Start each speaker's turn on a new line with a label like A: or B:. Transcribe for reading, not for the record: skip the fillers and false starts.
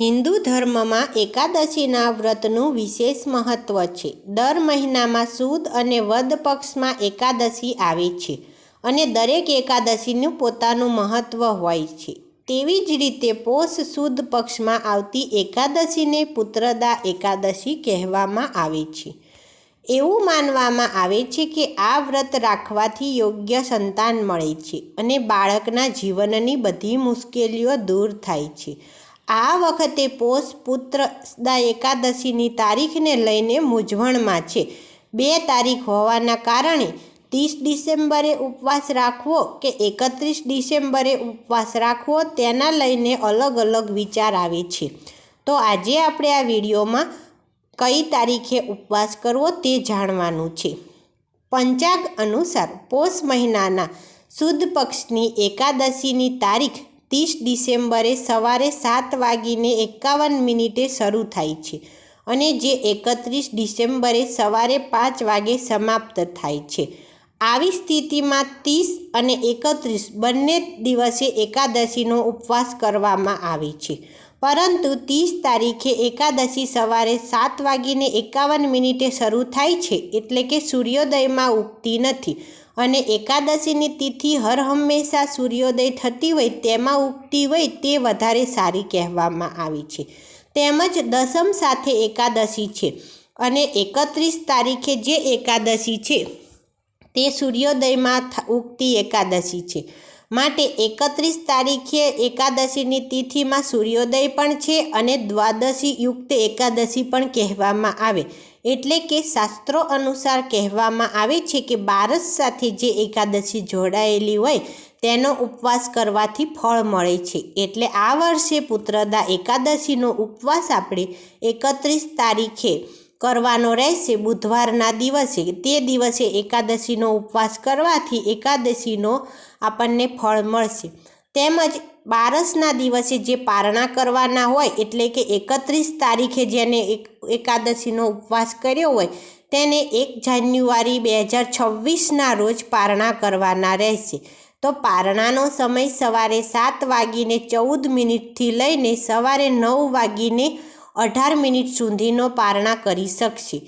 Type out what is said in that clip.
A: હિન્દુ ધર્મમાં એકાદશીના વ્રતનું વિશેષ મહત્ત્વ છે. દર મહિનામાં સુદ અને વદ પક્ષમાં એકાદશી આવે છે અને દરેક એકાદશીનું પોતાનું મહત્ત્વ હોય છે. તેવી જ રીતે પોષ સુદ પક્ષમાં આવતી એકાદશીને પુત્રદા એકાદશી કહેવામાં આવે છે. એવું માનવામાં આવે છે કે આ વ્રત રાખવાથી યોગ્ય સંતાન મળે છે અને બાળકના જીવનની બધી મુશ્કેલીઓ દૂર થાય છે. આ વખતે પોષ પુત્રદા એકાદશીની તારીખને લઈને મૂંઝવણમાં છે. 2 તારીખ હોવાના કારણે 30 ડિસેમ્બરે ઉપવાસ રાખવો કે 31 ડિસેમ્બરે ઉપવાસ રાખવો તેના લઈને અલગ અલગ વિચાર આવે છે. તો આજે આપણે આ વિડીયોમાં કઈ તારીખે ઉપવાસ કરવો તે જાણવાનું છે. પંચાંગ અનુસાર પોષ મહિનાના સુદ પક્ષની એકાદશીની તારીખ 30 ડિસેમ્બરે સવારે 7:51 શરૂ થાય છે અને જે 31 ડિસેમ્બરે સવારે 5 વાગે સમાપ્ત થાય છે. આવી સ્થિતિમાં 30 અને 31 બંને દિવસે એકાદશીનો ઉપવાસ કરવામાં આવે છે. પરંતુ 30 તારીખે એકાદશી સવારે 7:51 શરૂ થાય છે એટલે કે સૂર્યોદયમાં ઉગતી નથી અને એકાદશીની તિથિ હર હંમેશા સૂર્યોદય થતી હોય તેમાં ઉગતી હોય તે વધારે સારી કહેવામાં આવી છે. તેમજ દસમ સાથે એકાદશી છે અને 31 તારીખે જે એકાદશી છે તે સૂર્યોદયમાં ઉગતી એકાદશી છે. માટે 31 તારીખે એકાદશીની તિથિમાં સૂર્યોદય પણ છે અને દ્વાદશી યુક્ત એકાદશી પણ કહેવામાં આવે. એટલે કે શાસ્ત્રો અનુસાર કહેવામાં આવે છે કે બારસ સાથે જે એકાદશી જોડાયેલી હોય તેનો ઉપવાસ કરવાથી ફળ મળે છે. એટલે આ વર્ષે પુત્રદા એકાદશીનો ઉપવાસ આપણે 31 તારીખે કરવાનો રહેશે, બુધવારના દિવસે. તે દિવસે એકાદશીનો ઉપવાસ કરવાથી એકાદશીનો આપણને ફળ મળશે. તેમજ બારસના દિવસે જે પારણા કરવાના હોય એટલે કે 31 તારીખે જેને એકાદશીનો ઉપવાસ કર્યો હોય તેને 1 જાન્યુઆરી 2026ના રોજ પારણા કરવાના રહેશે. તો પારણાનો સમય સવારે 7:14 લઈને સવારે 9:18 સુધીનો પારણા કરી શકશે.